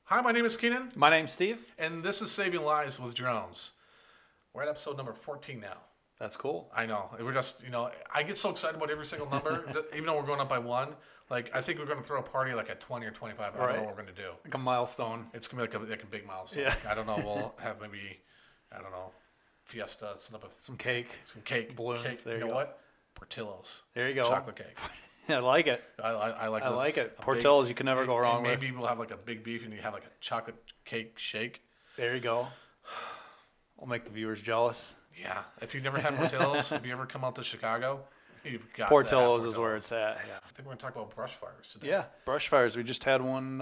Hi, my name is Keenan, My name's Steve. and this is Saving Lives with Drones. We're at episode number 14 now. That's cool. I know. We're just, I get so excited about every single number, even though we're going up by one. Like, I think we're going to throw a party like at 20 or 25. I don't know what we're going to do. Like a milestone. It's going to be like a big milestone. Yeah. I don't know. We'll have maybe, fiesta, Some cake. some cake. Balloons. Cake. There you you know go. what? Portillo's. There you go. Chocolate cake. I like it. I like I this. like it. A Portillo's, you can never go wrong and with. maybe we'll have like a big beef and you have like a chocolate cake shake. There you go. I'll make the viewers jealous. Yeah, if you've never had Portillo's, if you ever come out to Chicago, you've got Portillo's to is have where it's at. Yeah. I think we're going to talk about brush fires today. Yeah. Brush fires. We just had one.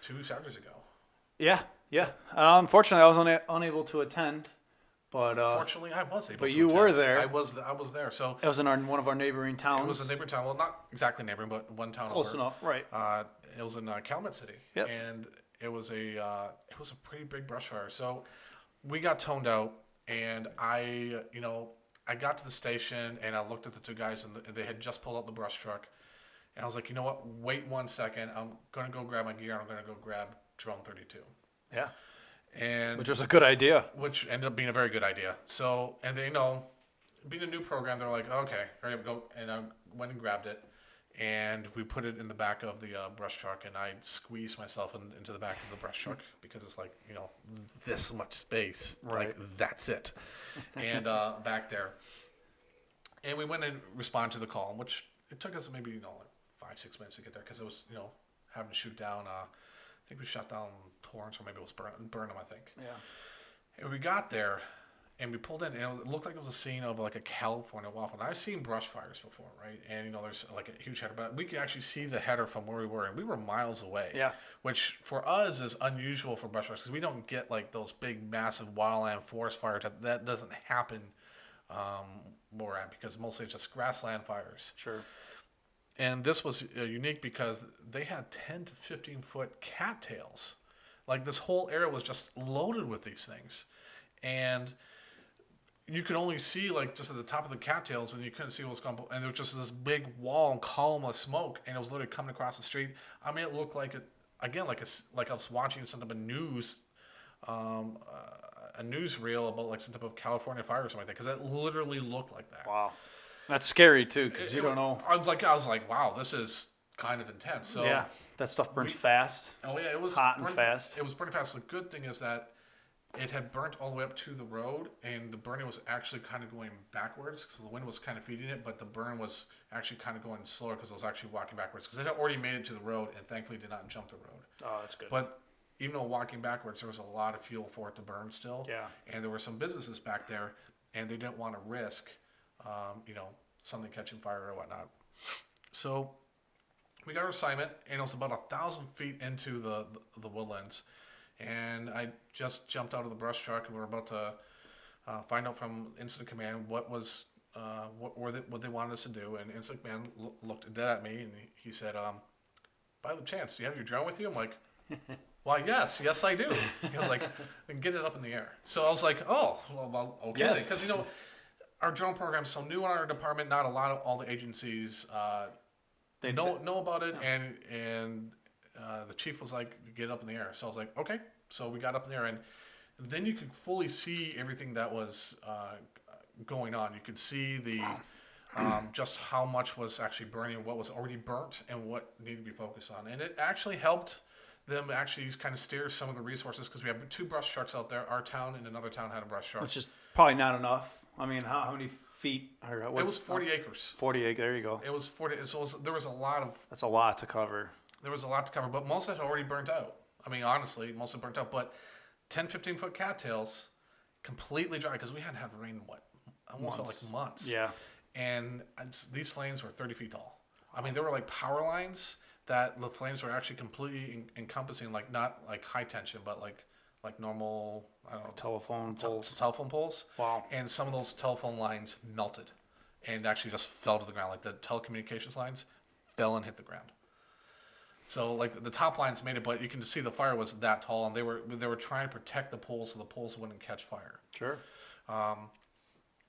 2 Saturdays ago. Yeah. Unfortunately, I was unable to attend, but Fortunately, I was able to but you attend. were there. I was there. So it was in one of our neighboring towns. it was a neighboring town. Well, not exactly neighboring, but one town Close over. enough, right? It was in Calumet City. Yep. And it was a pretty big brush fire. So we got toned out, and I got to the station, and I looked at the two guys, and they had just pulled out the brush truck. And I was like, you know what? Wait 1 second. I'm going to go grab my gear. I'm going to go grab Drone 32. Yeah. And Which was a good idea. which ended up being a very good idea. So, and they being a new program, they're like, okay, hurry up, go. And I went and grabbed it, and we put it in the back of the brush truck, and I squeezed myself into the back of the brush truck because it's like, this much space. Right. Like, that's it. And back there. And we went and responded to the call, which it took us maybe, like 5-6 minutes to get there because it was, having to shoot down, I think we shot down Torrance, or maybe it was Burnham, I think. Yeah. And we got there, and we pulled in, and it looked like it was a scene of like a California waffle. And I've seen brush fires before, right? And there's like a huge header, but we could actually see the header from where we were, and we were miles away. Yeah. Which for us is unusual for brush fires because we don't get like those big, massive wildland forest fires. That doesn't happen where we're at because mostly it's just grassland fires. Sure. And this was unique because they had 10 to 15 foot cattails. Like this whole area was just loaded with these things. And you could only see like just at the top of the cattails, and you couldn't see what was going on. And there was just this big wall and column of smoke, and it was literally coming across the street. I mean, it looked like like I was watching some type of news, a newsreel about like some type of California fire or something like that, because it literally looked like that. Wow. That's scary too, because you don't know. I was like, wow, this is kind of intense. So Yeah. That stuff burns fast. Oh yeah, it was hot and fast. It was burning fast. The good thing is that it had burnt all the way up to the road, and the burning was actually kind of going backwards because the wind was kind of feeding it, but the burn was actually kind of going slower because it was actually walking backwards because it had already made it to the road and thankfully did not jump the road. Oh, that's good. But even though walking backwards, there was a lot of fuel for it to burn still. Yeah. And there were some businesses back there, and they didn't want to risk, something catching fire or whatnot. So we got our assignment, and it was about 1,000 feet into the woodlands. And I just jumped out of the brush truck, and we were about to find out from Incident Command what they wanted us to do. And Incident Command looked dead at me, and he said, "By the chance, do you have your drone with you?" I'm like, "Why, yes, I do." He was like, "Get it up in the air." So I was like, "Oh, well okay," Yes. because our drone program's so new in our department. Not a lot of all the agencies they know about it, and the chief was like, "Get it up in the air." So I was like, "Okay." So we got up in the air, and then you could fully see everything that was going on. You could see the just how much was actually burning, what was already burnt, and what needed to be focused on. And it actually helped them actually kind of steer some of the resources because we have 2 brush trucks out there. Our town and another town had a brush truck. Which is probably not enough. I mean, how many feet? It was 40 acres. 40 acres. There you go. It was 40. So there was a lot of. That's a lot to cover. There was a lot to cover, but most of it had already burnt out. I mean, honestly, most of it burnt out. But 10, 15-foot cattails, completely dry because we hadn't had rain in almost felt like months. Yeah. and these flames were 30 feet tall. I mean, they were like power lines that the flames were actually completely encompassing, like not like high tension, but like normal, I don't know, Telephone poles. telephone poles. Wow. And some of those telephone lines melted and actually just fell to the ground. Like the telecommunications lines fell and hit the ground. So like the top lines made it, but you can see the fire was that tall, and they were trying to protect the poles so the poles wouldn't catch fire. Sure.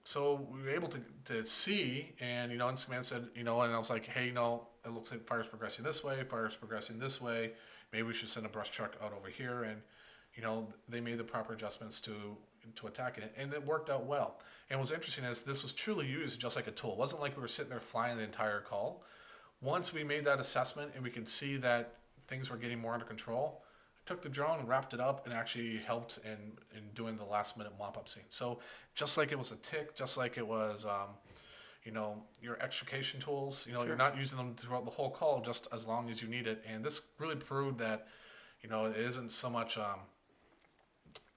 So we were able to see, and and command said, and I was like, hey, it looks like fire's progressing this way, fire's progressing this way. Maybe we should send a brush truck out over here, and they made the proper adjustments to attack it, and it worked out well. And what's interesting is this was truly used just like a tool. It wasn't like we were sitting there flying the entire call. Once we made that assessment and we could see that things were getting more under control, I took the drone and wrapped it up and actually helped in doing the last minute mop up scene. So just like it was a tick, just like it was, your extrication tools, Sure. You're not using them throughout the whole call just as long as you need it. And this really proved that, it isn't so much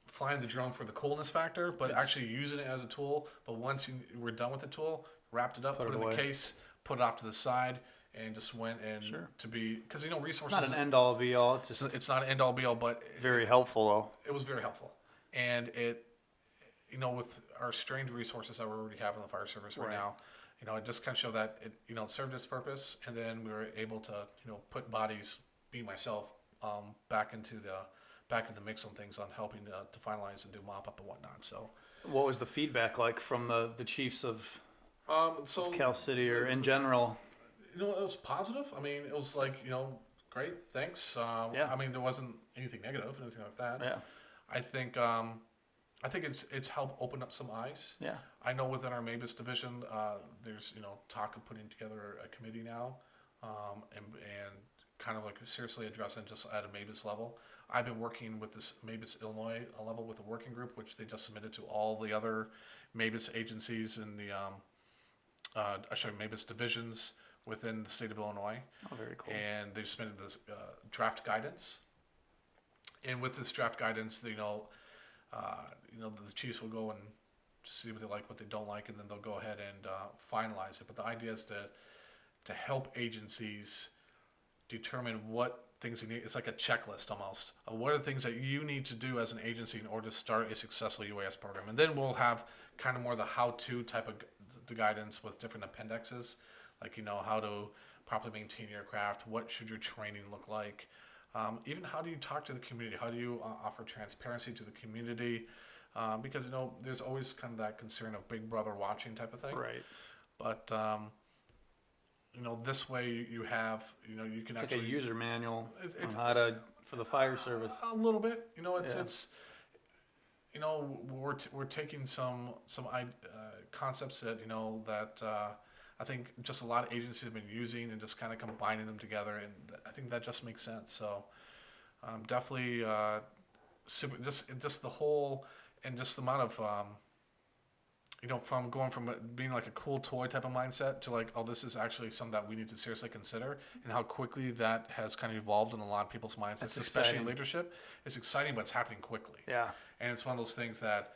flying the drone for the coolness factor, but actually using it as a tool. But once you were done with the tool, wrapped it up, put it in the case, put it off to the side, and just went and Sure. to be, because resources. Not an end all be all. It's just It's not an end all be all, but very helpful though. it was very helpful. And it, with our strained resources that we already have in the fire service right now, it just kind of showed that it served its purpose. And then we were able to, put bodies, me myself, back into the mix on things, on helping to finalize and do mop up and whatnot. So, What was the feedback like from the chiefs of so Cal City or in general? it was positive. I mean, it was like, great, thanks. Yeah. I mean, there wasn't anything negative, anything like that. Yeah. I think it's helped open up some eyes. Yeah. I know within our MABUS division, there's talk of putting together a committee now, and kind of like seriously addressing just at a MABUS level. I've been working with this MABUS Illinois level with a working group, which they just submitted to all the other MABUS agencies in the MABUS divisions within the state of Illinois. Oh, very cool. And they submitted this draft guidance. And with this draft guidance, the chiefs will go and see what they like, what they don't like, and then they'll go ahead and finalize it. But the idea is to help agencies determine what things they need. It's like a checklist almost of what are the things that you need to do as an agency in order to start a successful UAS program. And then we'll have kind of more the how-to type of the guidance with different appendixes, like how to properly maintain your aircraft, what should your training look like, even how do you talk to the community, how do you offer transparency to the community, because there's always kind of that concern of big brother watching type of thing. Right. But this way you have you can It's actually like a user manual it's on how to for the fire service. a little bit. Yeah. It's we're taking some concepts that that I think just a lot of agencies have been using and just kind of combining them together, and I think that just makes sense. So definitely super, just the whole, and just the amount of from going from it being like a cool toy type of mindset to like, oh, this is actually something that we need to seriously consider, and how quickly that has kind of evolved in a lot of people's mindsets, That's especially in exciting. leadership. It's exciting, but it's happening quickly. Yeah. And it's one of those things that,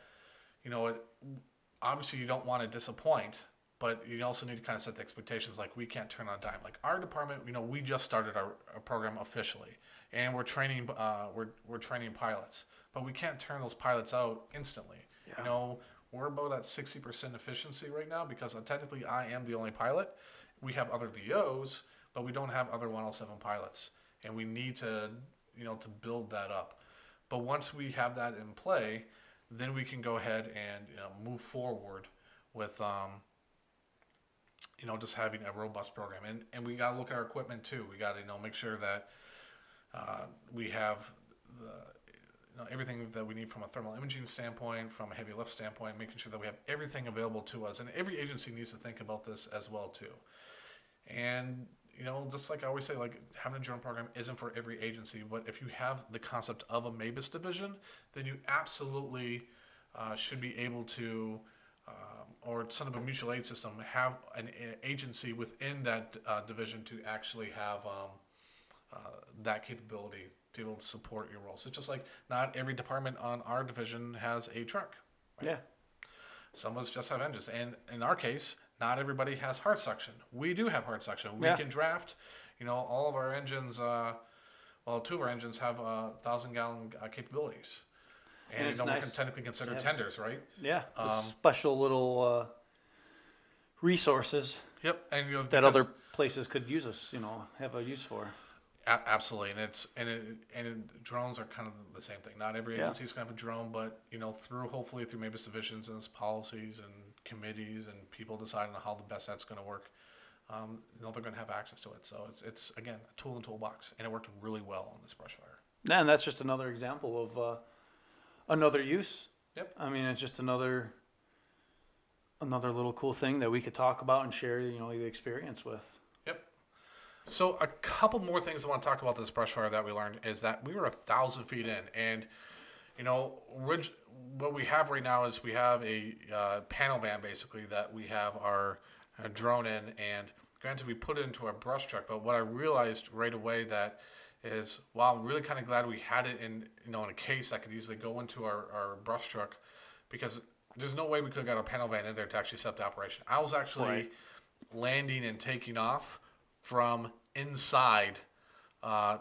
obviously you don't want to disappoint, but you also need to kind of set the expectations. Like, we can't turn on a dime. Like our department, we just started our program officially, and we're training we're training pilots, but we can't turn those pilots out instantly. Yeah. We're about at 60% efficiency right now because technically I am the only pilot. We have other VOs, but we don't have other 107 pilots, and we need to to build that up. But once we have that in play, then we can go ahead and move forward with just having a robust program. And we got to look at our equipment too. We got to make sure that we have everything that we need from a thermal imaging standpoint, from a heavy lift standpoint, making sure that we have everything available to us. And every agency needs to think about this as well too. And just like I always say, like, having a drone program isn't for every agency, but if you have the concept of a MABUS division, then you absolutely should be able to, or some of a mutual aid system, have an agency within that division to actually have that capability to be able to support your role. So it's just like not every department on our division has a truck. Yeah. Some of us just have engines. And in our case, not everybody has hard suction. We do have hard suction. We Yeah. can draft, all of our engines, two of our engines have 1,000-gallon capabilities. And, it's we nice can technically consider have tenders, right? Yeah, it's special little resources Yep. And, that other places could use us, have a use for. Absolutely, drones are kind of the same thing. Not every Yeah. agency is going to have a drone, but hopefully through MABUS divisions and its policies and committees and people deciding how the best that's going to work, they're going to have access to it. So it's again a tool in the toolbox, and it worked really well on this brush fire. Yeah, and that's just another example of another use. Yep. I mean, it's just another little cool thing that we could talk about and share, the experience with. Yep. So a couple more things I want to talk about this brush fire that we learned is that we were 1,000 feet in, and what we have right now is we have a panel van basically that we have our drone in, and granted we put it into our brush truck, but what I realized right away that is, wow, I'm really kind of glad we had it in in a case that could easily go into our brush truck, because there's no way we could have got a panel van in there to actually set up the operation. I was actually Right. landing and taking off from inside,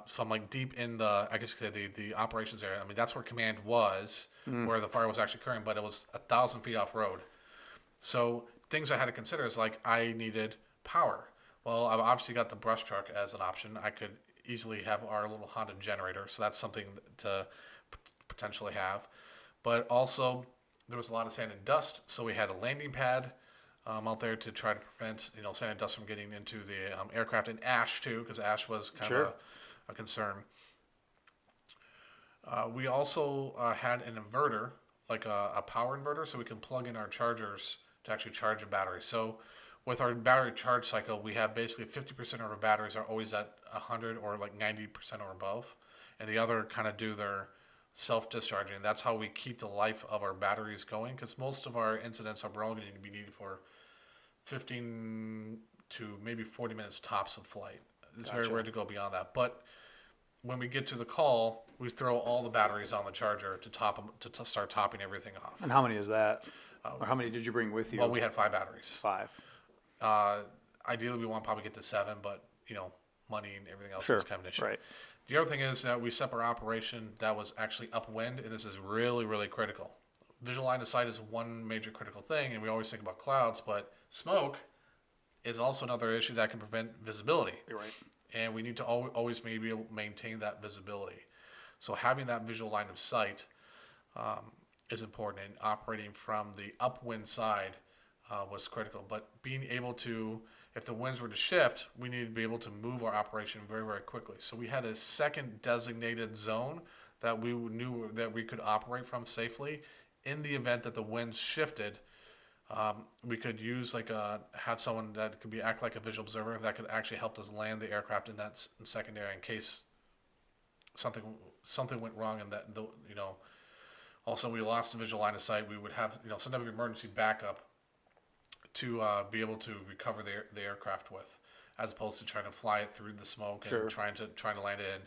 from like deep in the, I guess you could say the operations area. I mean, that's where command was, where the fire was actually occurring, but it was 1,000 feet off road. So things I had to consider is like I needed power. Well, I've obviously got the brush truck as an option. I could easily have our little Honda generator, so that's something to potentially have. But also, there was a lot of sand and dust, so we had a landing pad out there to try to prevent sand and dust from getting into the aircraft, and ash too, because ash was kind Sure. of a concern. We also had an inverter, like a power inverter, so we can plug in our chargers to actually charge a battery. So with our battery charge cycle, we have basically 50% of our batteries are always at 100 or like 90% or above, and the other kind of do their self-discharging. That's how we keep the life of our batteries going, because most of our incidents are only going to be needed for 15 to maybe 40 minutes tops of flight. It's very Gotcha. rare to go beyond that. But when we get to the call, we throw all the batteries on the charger to top them, to start topping everything off. And how many is that? Or how many did you bring with you? Well, we had 5 batteries. 5. Ideally, we want to probably get to 7, but money and everything else Sure. is kind of an issue. Right. The other thing is that we set up our operation that was actually upwind, and this is really, really critical. Visual line of sight is one major critical thing, and we always think about clouds, but smoke is also another issue that can prevent visibility. You're right. And we need to always maybe maintain that visibility. So having that visual line of sight is important, and operating from the upwind side was critical. But being able to, if the winds were to shift, we needed to be able to move our operation very, very quickly. So we had a second designated zone that we knew that we could operate from safely. In the event that the winds shifted, we could use have someone that could act like a visual observer that could actually help us land the aircraft in that second area in case something went wrong, and that also we lost the visual line of sight. We would have some type of emergency backup to be able to recover the aircraft with, as opposed to trying to fly it through the smoke and Sure. trying to land it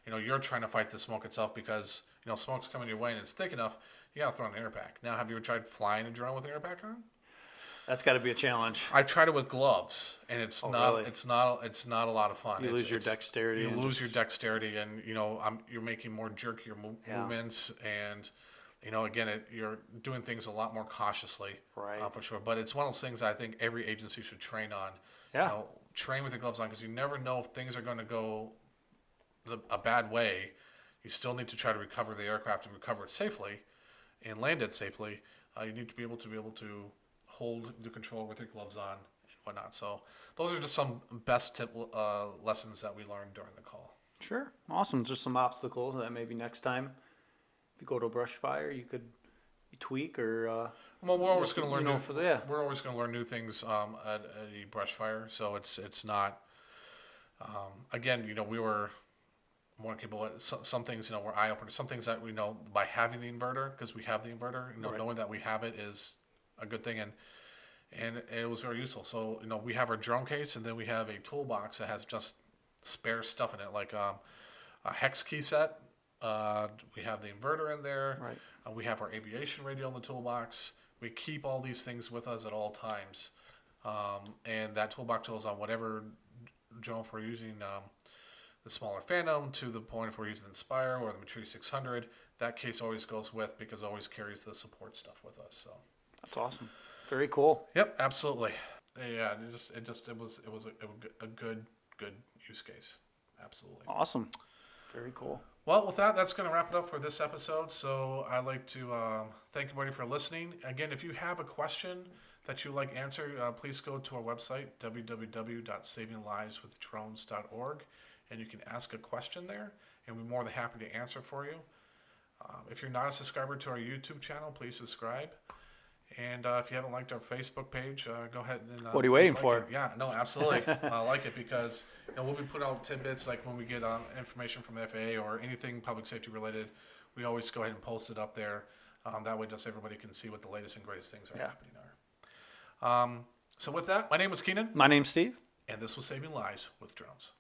in. You're trying to fight the smoke itself because smoke's coming your way and it's thick enough. You gotta throw an air pack. Now, have you ever tried flying a drone with an air pack on? That's got to be a challenge. I tried it with gloves, and it's not. Really? It's not a lot of fun. You lose your dexterity. You and lose your just- dexterity, and you're making more jerkier Yeah. movements, and again, you're doing things a lot more cautiously, Right. for sure. But it's one of those things I think every agency should train on. Yeah. Train with the gloves on, because you never know if things are going to go a bad way. You still need to try to recover the aircraft and recover it safely, and land it safely. You need to be able to hold the control with your gloves on and whatnot. So those are just some best tip lessons that we learned during the call. Sure. Awesome. Just some obstacles that maybe next time, if you go to a brush fire, you could tweak or. Well, we're always going to learn. We're always going to learn new things at a brush fire. So it's not. Again, we were more capable. Some things were eye openers. Some things that we know by having the inverter, because we have the inverter. Right. Knowing that we have it is a good thing, and it was very useful. So we have our drone case, and then we have a toolbox that has just spare stuff in it, like a hex key set. We have the inverter in there. Right. We have our aviation radio in the toolbox. We keep all these things with us at all times, And that toolbox goes on whatever drone, if we're using the smaller Phantom, to the point if we're using the Inspire or the Matrice 600, that case always goes with, because it always carries the support stuff with us. So That's awesome. Very cool. yep, absolutely. Yeah, it was a good use case. Absolutely. Awesome. Very cool. Well, with that, that's going to wrap it up for this episode. So I'd like to thank everybody for listening. Again, if you have a question that you'd like answered, please go to our website, www.savingliveswithdrones.org, and you can ask a question there, and we're more than happy to answer for you. If you're not a subscriber to our YouTube channel, please subscribe. And if you haven't liked our Facebook page, go ahead and. What are you waiting like for? it. Yeah, no, absolutely. I like it because we'll be putting out tidbits like when we get information from the FAA or anything public safety related. We always go ahead and post it up there. That way, just everybody can see what the latest and greatest things are happening are. So with that, my name is Keenan, My name's Steve. and this was Saving Lives with Drones.